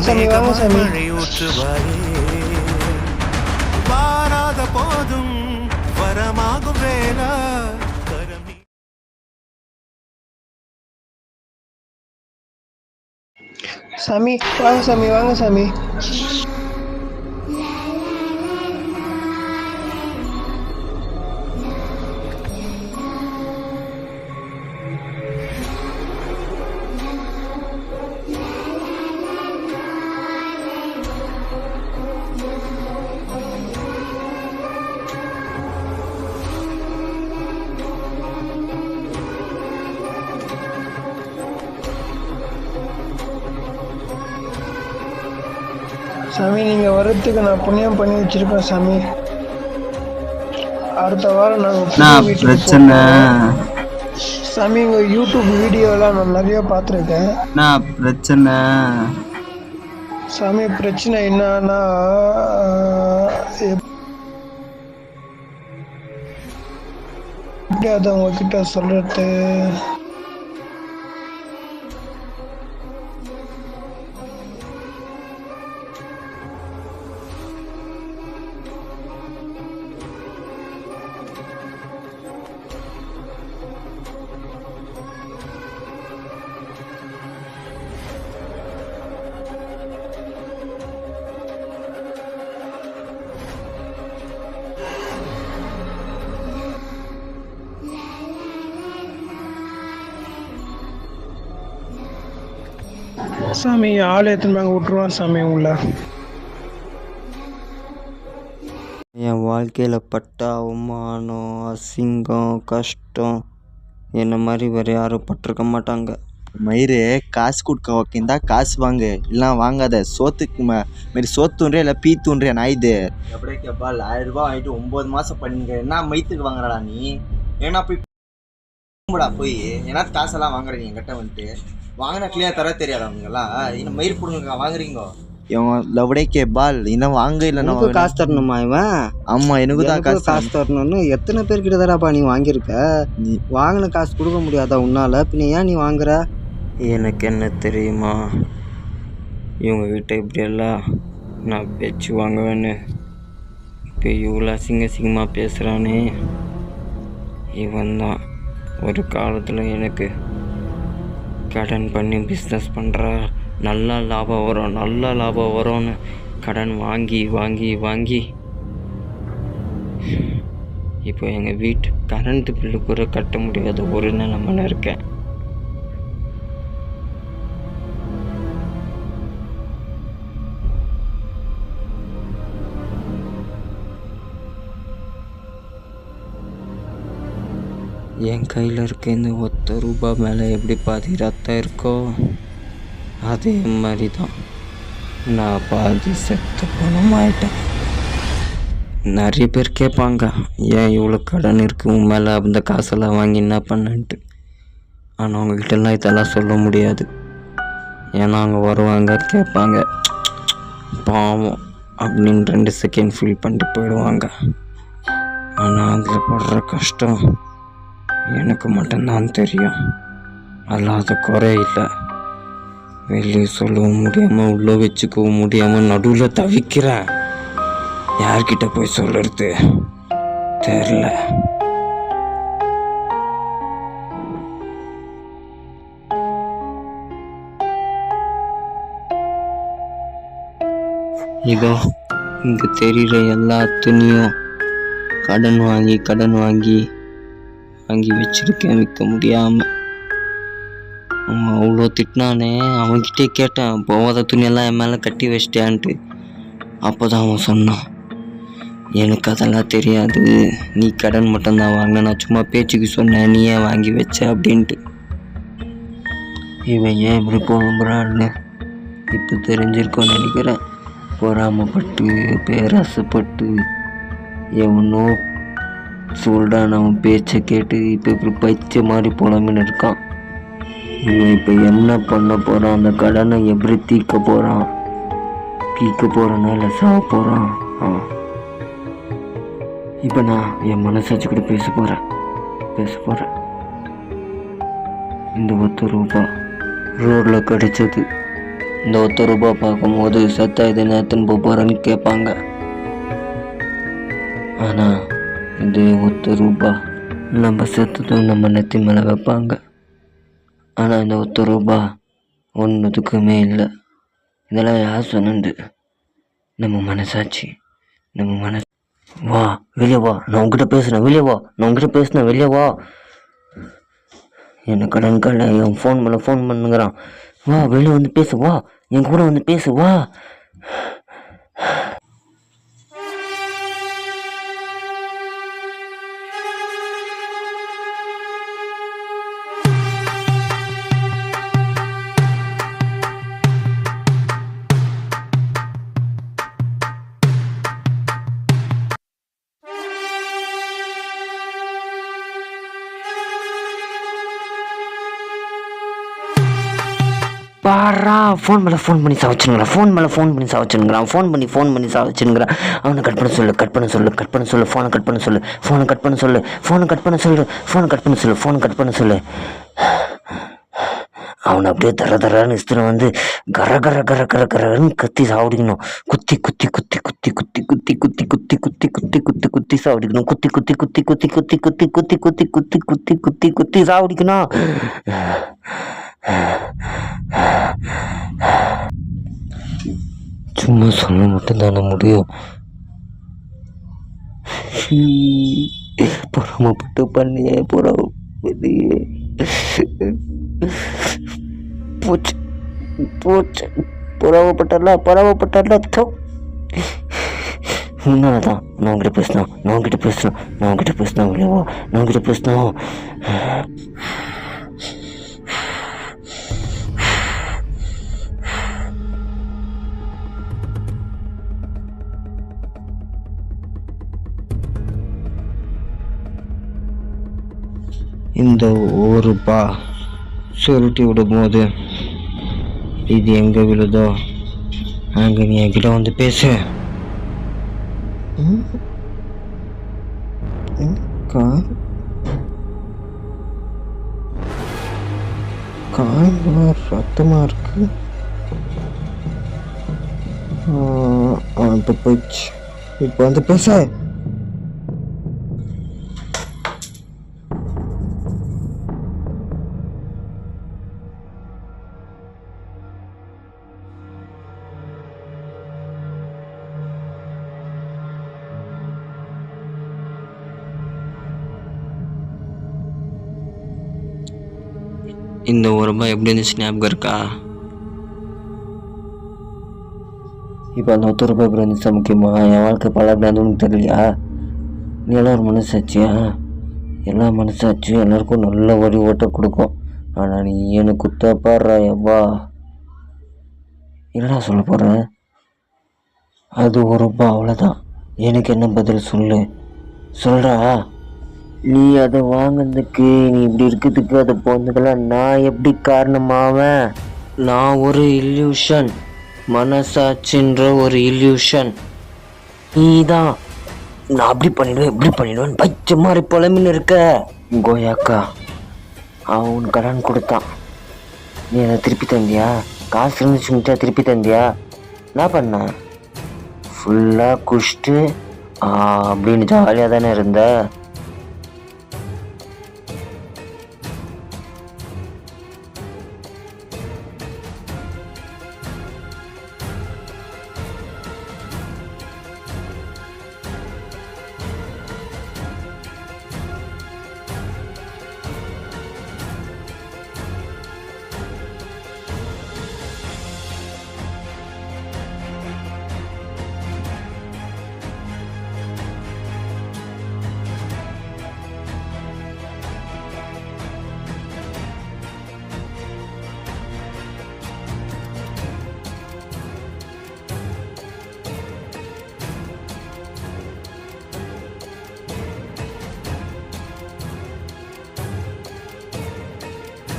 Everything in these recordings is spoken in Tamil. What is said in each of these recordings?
சாமி வாங்க சாமி. வாராத போதும் வரமாகும் வேலா. சாமி வாங்க சாமி வாங்க சாமி. சாமி நீங்கள் வர்றதுக்கு நான் புண்ணியம் பண்ணி வச்சிருக்கேன் சாமி. அடுத்த வாரம் நாங்கள் பிரச்சனை சாமி. உங்கள் யூடியூப் வீடியோலாம் நான் நிறைய பார்த்துருக்கேன். பிரச்சனை சாமி பிரச்சனை என்னன்னா எப்படி அதை உங்ககிட்ட சொல்றது? சாமி ஆள் எத்தனை விட்டுருவான் சாமி உள்ள. என் வாழ்க்கையில் பட்ட அவமானம், அசிங்கம், கஷ்டம் என்ன மாதிரி வேறு யாரும் பட்டிருக்க மாட்டாங்க. மயிறு காசு கொடுக்க ஓகேந்தா காசு வாங்கு, இல்லை வாங்காத. சோத்துக்கு மாரி சோத்துன்றே இல்லை பீத்துன்றே நாயுது. எப்படியே கேப்பா 1000 ரூபா வாங்கிட்டு 9 மாதம் பண்ணிங்க. என்ன மயித்துக்கு வாங்குறடா நீ? ஏன்னா போய் போய் ஏன்னா காசெல்லாம் வாங்குறீங்க என்கிட்ட வந்துட்டு. வாங்கினா கிளியர் தர தெரியாது அவங்கெல்லாம். இன்னும் மயிர் கொடுங்க வாங்குறீங்க. இவன் லவடேக்கே பால் இன்னும் வாங்க இல்லைன்னா காசு தரணுமா இவன்? ஆமாம் எனக்கு தான் காசு தரணும்னு எத்தனை பேர்கிட்ட தான்ப்பா நீ வாங்கியிருக்க? நீ வாங்கின காசு கொடுக்க முடியாதா உன்னால்? பின்ன ஏன் நீ வாங்குற? எனக்கு என்ன தெரியுமா இவங்ககிட்ட இப்படியெல்லாம் நான் பேச்சு வாங்குவேன்னு. இப்போ இவ்வளோ அசிங்கமாக பேசுகிறானே இவன் தான். ஒரு காலத்தில் எனக்கு கடன் பண்ணி பிஸ்னஸ் பண்ணுறா, நல்லா லாபம் வரும்னு கடன் வாங்கி வாங்கி வாங்கி இப்போ எங்கள் வீட்டு கரண்ட் பில்லு கூட கட்ட முடியாத ஒரு நிலைமையில் இருக்கேன். என் கையில் இருக்க இந்த ₹1 மேலே எப்படி பாதி ரத்தம் இருக்கோ அதே மாதிரி தான் நான் பாதி செத்த பணமாயிட்டேன். நிறைய பேர் கேட்பாங்க, ஏன் இவ்வளோ கடன் இருக்குது உன் மேலே, அந்த காசெல்லாம் வாங்கி என்ன பண்ணன்ட்டு. ஆனால் அவங்கக்கிட்டலாம் இதெல்லாம் சொல்ல முடியாது. ஏன்னா அவங்க வருவாங்க கேட்பாங்க, பாவம் அப்படின்னு 2 செகண்ட் ஃபீல் பண்ணிட்டு போயிடுவாங்க. ஆனால் அதில் படுற கஷ்டம் எனக்கு மட்டும்தான் தெரியும். அல்லாத குறை இல்லை. வெளியே சொல்லவும் முடியாமல் உள்ளே வச்சுக்கவும் முடியாமல் நடுவில் தவிக்கிறேன். யார்கிட்ட போய் சொல்கிறது தெரில. இதோ இங்கே தெரிகிற எல்லா துணியும் கடன் வாங்கி வச்சிருக்கேன் விற்க முடியாமல். அவன் அவ்வளோ திட்டினானே, அவன்கிட்டே கேட்டேன் போகாத துணியெல்லாம் என் மேலே கட்டி வச்சிட்டியான்ட்டு. அப்போ தான் அவன் சொன்னான், எனக்கு அதெல்லாம் தெரியாது, நீ கடன் மட்டும்தான் வாங்கின, நான் சும்மா பேச்சுக்கு சொன்னேன், நீ ஏன் வாங்கி வச்ச அப்படின்ட்டு. இவன் ஏன் இப்படி புலம்புறான்னு இப்போ தெரிஞ்சிருக்கோன்னு நினைக்கிறேன். பொறாமப்பட்டு பேராசைப்பட்டு எவனோ சொல்கிறான், அவன் பேச்சை கேட்டு இப்போ இப்படி பைத்திய மாதிரி புலம்பின்னு இருக்கான். இவன் இப்போ என்ன பண்ண போகிறான்? அந்த கடனை எப்படி தீர்க்க போகிறானா இல்லை சாக போகிறான்? இப்போ நான் என் மனசாட்சி கூட பேச போகிறேன். இந்த ₹10 ரோடில் கிடைச்சது. இந்த 1 ரூபா பார்க்கும்போது செத்தா இதை நேரத்துன்னு போகிறேன்னு கேட்பாங்க. ஆனால் இது 1 ரூபா நம்ம செத்ததும் நம்ம நெத்தி மேலே வைப்பாங்க. ஆனால் இந்த 1 ரூபா ஒன்றுத்துக்குமே இல்லை. இதெல்லாம் யார் சொன்னது? நம்ம மனசாட்சி. வா வெளியே வா, நான் உங்ககிட்ட பேசுகிறேன், வெளியே வா, நான் உங்ககிட்ட பேசுனேன், வெளியே வா. என்னை கடன்கால என் ஃபோன் பண்ணுங்கிறான். வா வெளியே வந்து பேசு, வா என் கூட வந்து பேசு, வா. பாரா ஃபோன் பண்ணி சாவச்சுங்கிறான். ஃபோன் பண்ணி சாவச்சுங்கிறான். அவனை கட் பண்ண சொல்லு. ஃபோனை கட் பண்ண சொல்லு. அவனை அப்படியே தரன்னு இஸ்திரம் வந்து கரன்னு கத்தி சாவடிக்கணும். குத்தி சாவடிக்கணும். குத்தி சாவடிக்கணும். சும்மா சொல்ல மட்டும்தானே முடியும். பொறாமப்பட்டு பண்ணியே போச்சு. பொறாமப்பட்டா உன்னாலதான் நான் உங்ககிட்ட பேசணும். இல்லையோ நான் உங்ககிட்ட பேசணும். இந்த 1 ரூபா சுருட்டி விடும்போது இது எங்கே விழுதோ அங்கே நீ என்கிட்ட வந்து பேசு. கால் ரத்தமாக இருக்கு. அது போச்சு. இப்போ வந்து பேச. இந்த 1 ரூபாய் எப்படி இருந்துச்சு ஞாபகம் இருக்கா? இப்போ அந்த 1 ரூபாய் எப்படி இருந்துச்சா முக்கியமா? என் வாழ்க்கை பல அப்படி உனக்கு தெரியலையா? நீ எல்லாம் ஒரு மனசாட்சியா? எல்லா மனசாட்சியும் எல்லாருக்கும் நல்ல வழி ஓட்ட கொடுக்கும். ஆனால் நீ எனக்கு குத்தா பாடுறா எவ்வா. என்னடா சொல்ல போகிற? அது 1 ரூபாய் அவ்வளோதான். எனக்கு என்ன பதில் சொல்கிறா? நீ அதை வாங்கினதுக்கு, நீ இப்படி இருக்கிறதுக்கு, அதை போனதுக்கெல்லாம் நான் எப்படி காரணமாவேன்? நான் ஒரு இல்யூஷன், மனசாட்சின்ற ஒரு இல்யூஷன். நீ தான் நான் அப்படி பண்ணிடுவேன் இப்படி பண்ணிடுவேன் பச்சை மாதிரி புலமின்னு இருக்க. கோயாக்கா அவன் கடன் கொடுத்தான், நீ அதை திருப்பி தந்தியா? காசு இருந்துச்சுட்டா திருப்பி தந்தியா? என்ன பண்ண? ஃபுல்லாக குஷ்டு அப்படின்னு ஜாலியாக தானே இருந்த.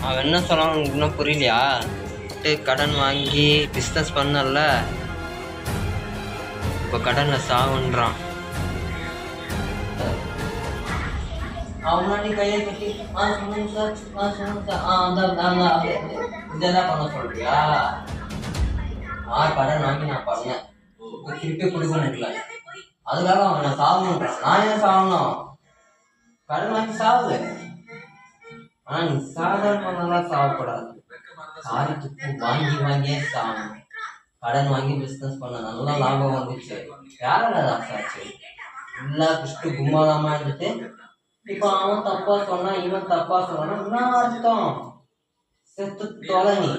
அவன் என்ன சொன்னான் உனக்கு இன்னும் புரியலையா? கடன் வாங்கி பிஸ்னஸ் பண்ணல, இப்போ கடனில் சாவுன்றான். அவனாடி கையை கட்டி சொல்லுங்க சார், இதெல்லாம் பண்ண சொல்றியா? நான் கடன் வாங்கி நான் பண்ணேன், திருப்பி கொடுக்க முடியல, அதுக்காக அவன் நான் சாகணுன்றான். நான் ஏன் சாகணும்? கடன் வாங்கி சாவு. ஆனா நீ சாதாரணமாக சாகக்கூடாது. காரி துப்பு வாங்கி வாங்கியே சாகணும். கடன் வாங்கி பிஸ்னஸ் பண்ண நல்லா லாபம் வந்துச்சு, யாரோட ஆச்சு ஃபுல்லா குஷ்டு கும்மாதாமா இருந்துட்டு இப்போ அவன் தப்பா சொன்னா இவன் தப்பா சொன்னா என்ன அர்த்தம்? செத்து தொலை நீ.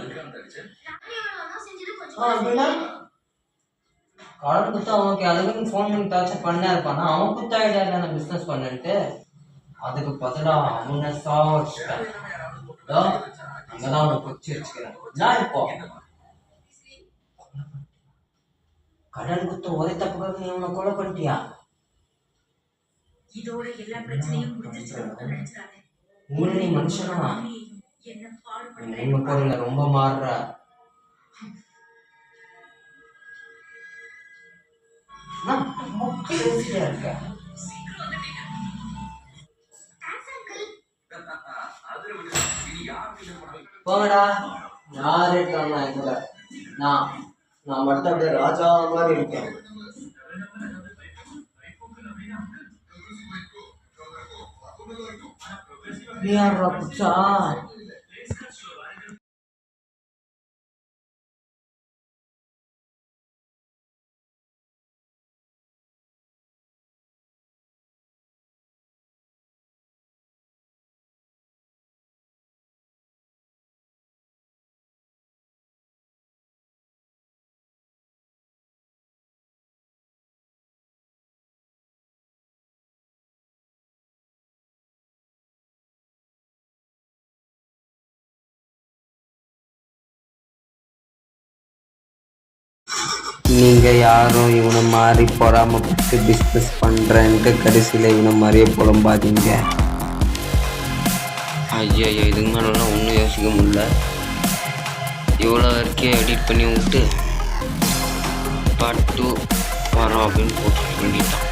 அப்படின்னா கடன் குத்தா அவனுக்கு அதுக்குன்னு ஃபோன் பண்ணி டார்ச்சர் பண்ணா இருப்பானா? அவன் குத்தாயிட்டா நான் பிஸ்னஸ் பண்ணன்ட்டு அதுக்கு பதிலா அவனை சாவச்சிட்டேன். அங்கதான் அவனை கொச்சி வச்சுக்கிறேன். நான் இப்போ கடன் குத்த ஒரே தப்புக்காக நீ அவனை கொலை பண்ணிட்டியா? உங்களை நீ மனுஷனா? உங்க பொருளை ரொம்ப மாறுற. இருக்க போங்கடா. யாரு இருக்காங்க கூட? நான் மட்டும் அப்படியே ராஜா மாதிரி இருக்கேன். நீ யாரா புச்சா? நீங்கள் யாரும் இவனை மாதிரி பொறாமப்பட்டு பிஸ்னஸ் பண்ணுறேன்ட்டு கடைசியில் இவனை மாதிரியே புலம்பாதீங்க. ஐயா இதுக்கு மேலாம் ஒன்றும் யோசிக்க முடியல. இவ்வளோ வரைக்கும் எடிட் பண்ணி விட்டு பார்ட் 2 வரோம் அப்படின்னு போட்டு வேண்டிட்டான்.